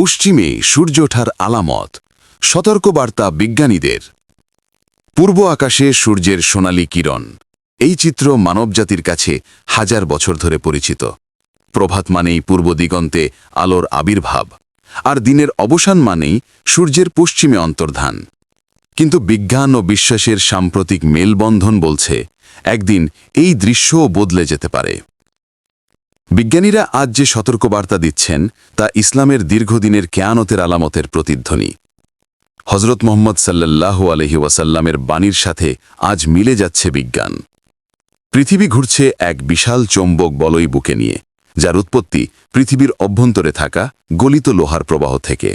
পশ্চিমে সূর্য ওঠার আলামত, সতর্কবার্তা বিজ্ঞানীদের। পূর্ব আকাশে সূর্যের সোনালি কিরণ। এই চিত্র মানবজাতির কাছে হাজার বছর ধরে পরিচিত। প্রভাত মানেই পূর্ব দিগন্তে আলোর আবির্ভাব, আর দিনের অবসান মানেই সূর্যের পশ্চিমে অন্তর্ধান। কিন্তু বিজ্ঞান ও বিশ্বাসের সাম্প্রতিক মেলবন্ধন বলছে, একদিন এই দৃশ্যও বদলে যেতে পারে। বিজ্ঞানীরা আজ যে সতর্কবার্তা দিচ্ছেন তা ইসলামের দীর্ঘদিনের কেয়ামতের আলামতের প্রতিধ্বনি। হজরত মুহাম্মদ সাল্লাল্লাহু আলাইহি ওয়াসাল্লামের বাণীর সাথে আজ মিলে যাচ্ছে বিজ্ঞান। পৃথিবী ঘুরছে এক বিশাল চৌম্বক বলয় বুকে নিয়ে, যার উৎপত্তি পৃথিবীর অভ্যন্তরে থাকা গলিত লোহার প্রবাহ থেকে।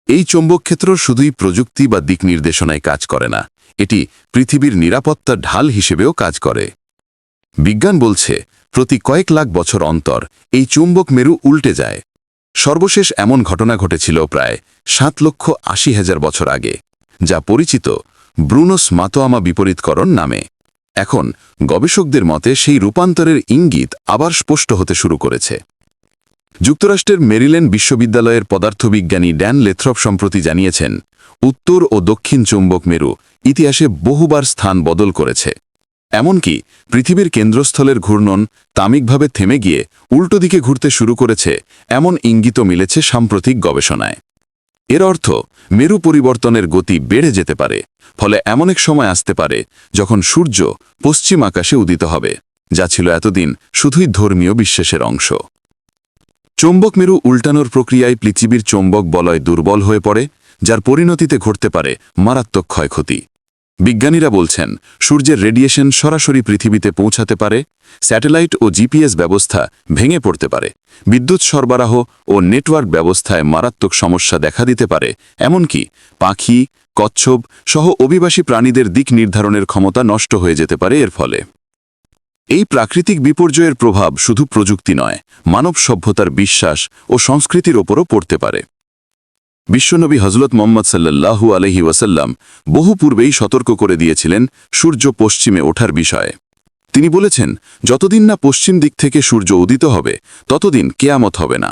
এই চৌম্বকক্ষেত্র শুধুই প্রযুক্তি বা দিক নির্দেশনায় কাজ করে না, এটি পৃথিবীর নিরাপত্তার ঢাল হিসেবেও কাজ করে। বিজ্ঞান বলছে, প্রতি কয়েক লাখ বছর অন্তর এই চুম্বক মেরু উল্টে যায়। সর্বশেষ এমন ঘটনা ঘটেছিল প্রায় 7,80,000 বছর আগে, যা পরিচিত ব্রুনোস মাতোয়ামা বিপরীতকরণ নামে। এখন গবেষকদের মতে সেই রূপান্তরের ইঙ্গিত আবার স্পষ্ট হতে শুরু করেছে। যুক্তরাষ্ট্রের মেরিল্যান্ড বিশ্ববিদ্যালয়ের পদার্থবিজ্ঞানী ড্যান লেথ্রপ সম্প্রতি জানিয়েছেন, উত্তর ও দক্ষিণ চুম্বক মেরু ইতিহাসে বহুবার স্থান বদল করেছে। এমনকি পৃথিবীর কেন্দ্রস্থলের ঘূর্ণন তামিকভাবে থেমে গিয়ে উল্টো দিকে ঘুরতে শুরু করেছে, এমন ইঙ্গিতও মিলেছে সাম্প্রতিক গবেষণায়। এর অর্থ, মেরু পরিবর্তনের গতি বেড়ে যেতে পারে, ফলে এমন এক সময় আসতে পারে যখন সূর্য পশ্চিম আকাশে উদিত হবে, যা ছিল এতদিন শুধুই ধর্মীয় বিশ্বাসের অংশ। চৌম্বক মেরু উল্টানোর প্রক্রিয়ায় পৃথিবীর চৌম্বক বলয় দুর্বল হয়ে পড়ে, যার পরিণতিতে ঘটতে পারে মারাত্মক ক্ষয়ক্ষতি। বিজ্ঞানীরা বলছেন, সূর্যের রেডিয়েশন সরাসরি পৃথিবীতে পৌঁছাতে পারে, স্যাটেলাইট ও জিপিএস ব্যবস্থা ভেঙে পড়তে পারে, বিদ্যুৎ সরবরাহ ও নেটওয়ার্ক ব্যবস্থায় মারাত্মক সমস্যা দেখা দিতে পারে, এমনকি পাখি, কচ্ছপ সহ অভিবাসী প্রাণীদের দিক নির্ধারণের ক্ষমতা নষ্ট হয়ে যেতে পারে এর ফলে। এই প্রাকৃতিক বিপর্যয়ের প্রভাব শুধু প্রযুক্তি নয়, মানব সভ্যতার বিশ্বাস ও সংস্কৃতির ওপরও পড়তে পারে। বিশ্বনবী হজরত মুহাম্মদ সাল্লাল্লাহু আলাইহি ওয়াসাল্লাম বহু পূর্বেই সতর্ক করে দিয়েছিলেন সূর্য পশ্চিমে ওঠার বিষয়ে। তিনি বলেছেন, যতদিন না পশ্চিম দিক থেকে সূর্য উদিত হবে ততদিন কেয়ামত হবে না।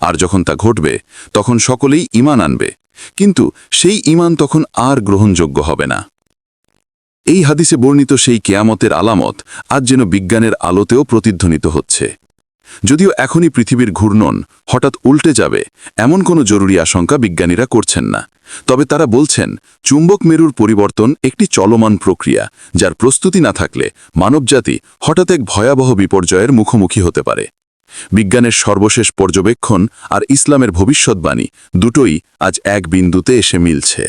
আর যখন তা ঘটবে তখন সকলেই ঈমান আনবে, কিন্তু সেই ঈমান তখন আর গ্রহণযোগ্য হবে না। এই হাদিসে বর্ণিত সেই কেয়ামতের আলামত আজ যেন বিজ্ঞানের আলোতেও প্রতিধ্বনিত হচ্ছে। যদিও এখনই পৃথিবীর ঘূর্ণন হঠাৎ উল্টে যাবে এমন কোনো জরুরি আশঙ্কা বিজ্ঞানীরা করছেন না, তবে তারা বলছেন, চুম্বক মেরুর পরিবর্তন একটি চলমান প্রক্রিয়া, যার প্রস্তুতি না থাকলে মানবজাতি হঠাৎ এক ভয়াবহ বিপর্যয়ের মুখোমুখি হতে পারে। বিজ্ঞানের সর্বশেষ পর্যবেক্ষণ আর ইসলামের ভবিষ্যৎবাণী দুটোই আজ এক বিন্দুতে এসে মিলছে।